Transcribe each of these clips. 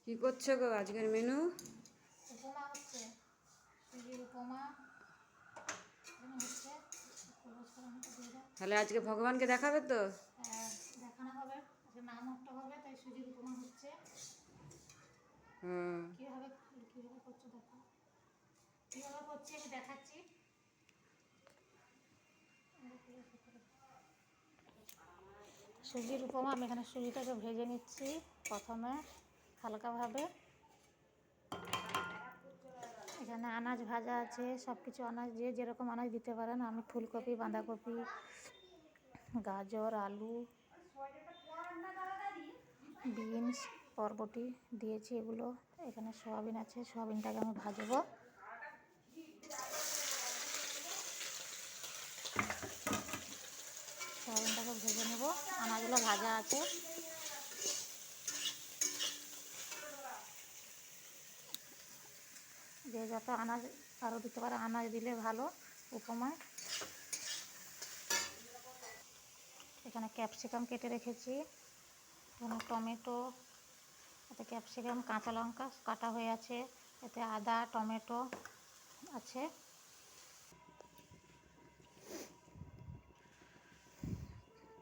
কি করছো গো আজকের মেনু? উপমা হচ্ছে, সুজির উপমা হচ্ছে। তাহলে আজকে ভগবানকে দেখাবে তো? দেখানো হবে, আজকে নাম একটা হবে, তাই সুজির উপমা হচ্ছে। হুম। কীভাবে কীভাবে করছো দেখো, কীভাবে করছি আমি দেখাচ্ছি। সুজির উপমা আমি এখানে সুজিটাকে ভেজে নিচ্ছি প্রথমে হালকাভাবে। এখানে আনাজ ভাজা আছে, সব কিছু আনাজ যে যেরকম আনাজ দিতে পারেন। আমি ফুলকপি, বাঁধাকপি, গাজর, আলু, বিনস, বরবটি দিয়েছি এগুলো। এখানে সয়াবিন আছে, সয়াবিনটাকে আমি ভাজবো। সয়াবিনটাকে ভেজে নেব, আনাজগুলো ভাজা আছে। যে যত আনাজ আরও দিতে পারে, আনাজ দিলে ভালো উপমায়। এখানে ক্যাপসিকাম কেটে রেখেছি, এখানে টমেটো, এতে ক্যাপসিকাম, কাঁচা লঙ্কা কাটা হয়ে আছে, এতে আদা, টমেটো আছে।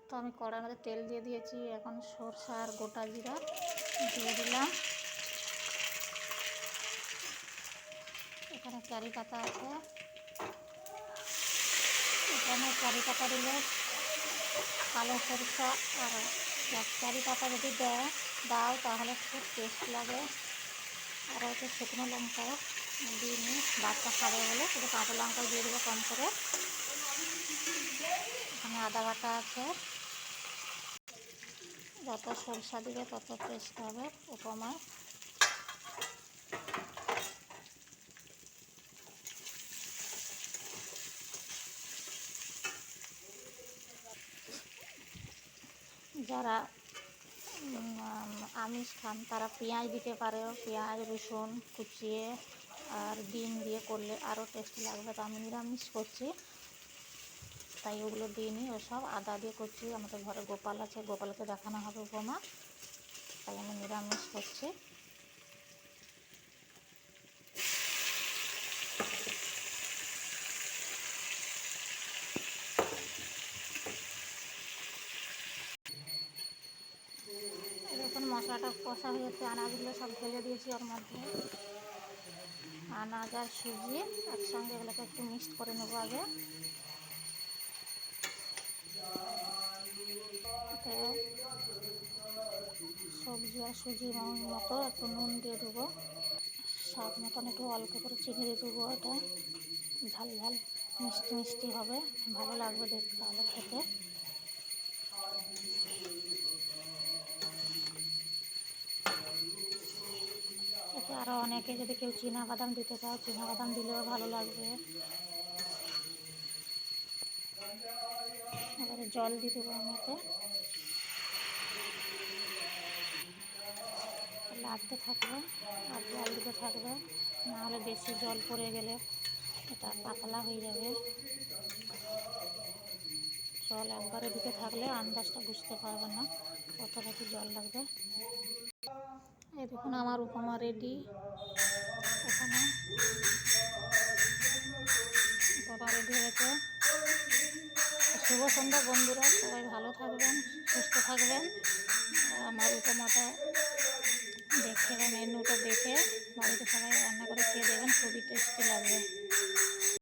তো আমি কড়াইয়ের মধ্যে তেল দিয়ে দিয়েছি, এখন সরষা আর গোটা জিরা দিয়ে দিলাম। এখানে কারি পাতা আছে, এখানে কারি পাতা দিলে কালো সরষা আর কারি পাতা যদি দাও তাহলে খুব টেস্ট লাগে। আর হচ্ছে শুকনো লঙ্কা দিয়ে নিই, বাচ্চা খাবে বলে শুধু কাঁচা লঙ্কা দিয়ে দেবো কম করে। এখানে আদা বাটা আছে, যত সরষা দিবে তত টেস্ট হবে উপমায়। যারা আমিষ খান তারা পেঁয়াজ দিতে পারে, পেঁয়াজ রসুন কুচিয়ে আর ডিম দিয়ে করলে আরও টেস্ট লাগবে। তো আমি নিরামিষ করছি তাই ওগুলো দিইনি, ওসব আদা দিয়ে করছি। আমাদের ঘরে গোপাল আছে, গোপালকে দেখানো হবে উপমা, তাই আমি নিরামিষ করছি। দেখুন মশলাটা কষা হয়ে যাচ্ছে, আনাজগুলো সব ঢেলে দিয়েছি ওর মধ্যে। আনাজ আর সুজি একসঙ্গে এগুলোকে একটু মিক্সড করে নেবো আগে। এতে সবজি আর সুজি মতো একটু নুন দিয়ে দেবো, স্বাদ মতন একটু অল্প করে চিনি দিয়ে দেবো। এটা ঝাল ঝাল মিষ্টি মিষ্টি হবে, ভালো লাগবে দেখতে তাহলে খেতে। এতে আরও অনেকে যদি কেউ চীনাবাদাম দিতে চাও চীনাবাদাম দিলেও ভালো লাগবে। এবারে জল দিয়ে দেবো আমি, এতে নাড়তে থাকবে আর জল দিতে থাকবে, নাহলে বেশি জল পড়ে গেলে এটা পাতলা হয়ে যাবে। জল একবারে দিতে থাকলে আন্দাজটা বুঝতে পারবে না কতটা কি জল লাগবে। এই দেখুন আমার উপমা রেডি। এখানে উপমা রেডি হয়েছে। শুভ সন্ধ্যা বন্ধুরা, সবাই ভালো থাকবেন, সুস্থ থাকবেন। আমার উপমাটা দেখে বা মেনুটা দেখে বাড়িতে সবাই রান্না করে খেয়ে দেবেন, খুবই টেস্টি লাগবে।